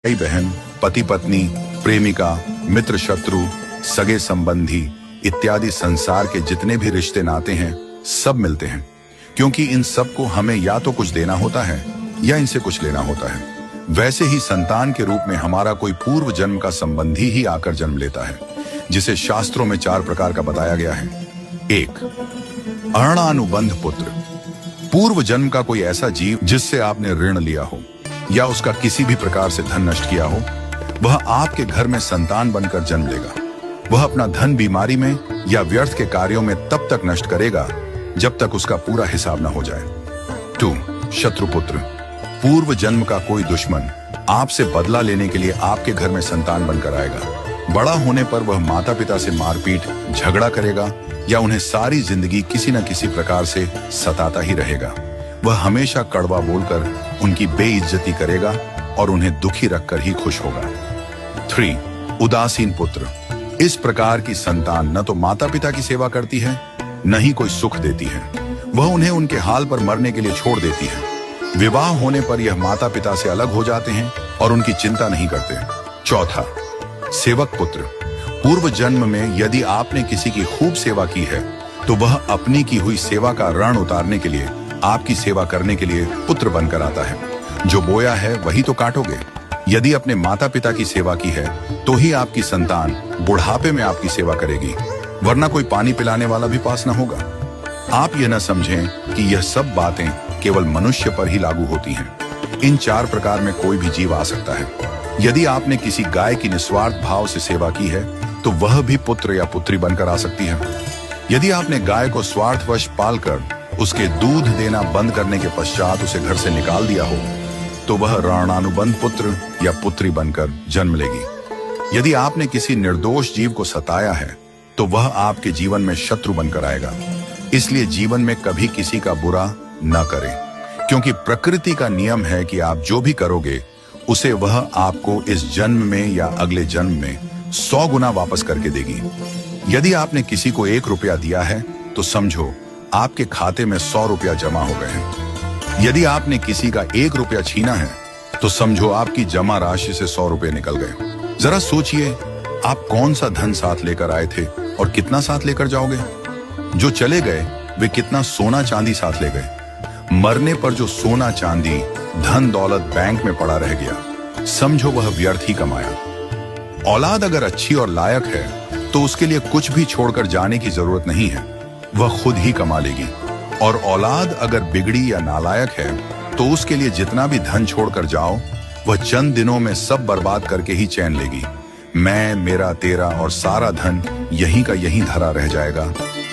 भाई बहन, पति पत्नी, प्रेमिका, मित्र शत्रु, सगे संबंधी इत्यादि संसार के जितने भी रिश्ते नाते हैं सब मिलते हैं, क्योंकि इन सब को हमें या तो कुछ देना होता है या इनसे कुछ लेना होता है। वैसे ही संतान के रूप में हमारा कोई पूर्व जन्म का संबंधी ही आकर जन्म लेता है, जिसे शास्त्रों में 4 प्रकार का बताया गया है। 1. अणानुबंध पुत्र। पूर्व जन्म का कोई ऐसा जीव जिससे आपने ऋण लिया हो या उसका किसी भी प्रकार से धन नष्ट किया हो, वह आपके घर में संतान बनकर जन्म लेगा। वह अपना धन बीमारी में या व्यर्थ के कार्यों में तब तक नष्ट करेगा जब तक उसका पूरा हिसाब न हो जाए। 2. शत्रुपुत्र। पूर्व जन्म का कोई दुश्मन आपसे बदला लेने के लिए आपके घर में संतान बनकर आएगा। बड़ा होने पर वह माता पिता से मारपीट, झगड़ा करेगा या उन्हें सारी जिंदगी किसी न किसी प्रकार से सताता ही रहेगा। वह हमेशा कड़वा बोलकर उनकी बेइज्जती करेगा और उन्हें दुखी रखकर ही खुश होगा। 3. उदासीन पुत्र। इस प्रकार की संतान न तो माता पिता की सेवा करती है, न ही कोई सुख देती है। वह उन्हें उनके हाल पर मरने के लिए छोड़ देती है। विवाह होने पर यह माता पिता से अलग हो जाते हैं और उनकी चिंता नहीं करते। 4. सेवक पुत्र। पूर्व जन्म में यदि आपने किसी की खूब सेवा की है तो वह अपनी की हुई सेवा का ऋण उतारने के लिए आपकी सेवा करने के लिए पुत्र बनकर आता है। जो बोया है वही तो काटोगे। यदि अपने माता पिता की सेवा की है तो ही आपकी संतान बुढ़ापे में आपकी सेवा करेगी, वरना कोई पानी पिलाने वाला भी पास न होगा। आप यह न समझें कि यह सब बातें केवल मनुष्य पर ही लागू होती हैं। इन 4 प्रकार में कोई भी जीव आ सकता है। यदि आपने किसी गाय की निस्वार्थ भाव से सेवा की है तो वह भी पुत्र या पुत्री बनकर आ सकती है। यदि आपने गाय को स्वार्थवश पालकर उसके दूध देना बंद करने के पश्चात उसे घर से निकाल दिया हो तो वह ऋणानुबंध पुत्र या पुत्री बनकर जन्म लेगी। यदि आपने किसी निर्दोष जीव को सताया है तो वह आपके जीवन में शत्रु बनकर आएगा। इसलिए जीवन में कभी किसी का बुरा न करें, क्योंकि प्रकृति का नियम है कि आप जो भी करोगे उसे वह आपको इस जन्म में या अगले जन्म में 100 गुना वापस करके देगी। यदि आपने किसी को 1 रुपया दिया है तो समझो आपके खाते में 100 रुपया जमा हो गए हैं। यदि आपने किसी का 1 रुपया छीना है तो समझो आपकी जमा राशि से 100 रुपये निकल गए। जरा सोचिए, आप कौन सा धन साथ लेकर आए थे और कितना साथ लेकर जाओगे। जो चले गए वे कितना सोना चांदी साथ ले गए। मरने पर जो सोना चांदी धन दौलत बैंक में पड़ा रह गया, समझो वह व्यर्थ ही कमाया। औलाद अगर अच्छी और लायक है तो उसके लिए कुछ भी छोड़कर जाने की जरूरत नहीं है, वह खुद ही कमा लेगी। और औलाद अगर बिगड़ी या नालायक है तो उसके लिए जितना भी धन छोड़कर जाओ वह चंद दिनों में सब बर्बाद करके ही चैन लेगी। मैं, मेरा, तेरा और सारा धन यहीं का यहीं धरा रह जाएगा,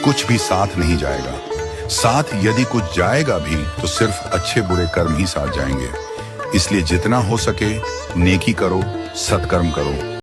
कुछ भी साथ नहीं जाएगा। साथ यदि कुछ जाएगा भी तो सिर्फ अच्छे बुरे कर्म ही साथ जाएंगे। इसलिए जितना हो सके नेकी करो, सत्कर्म करो।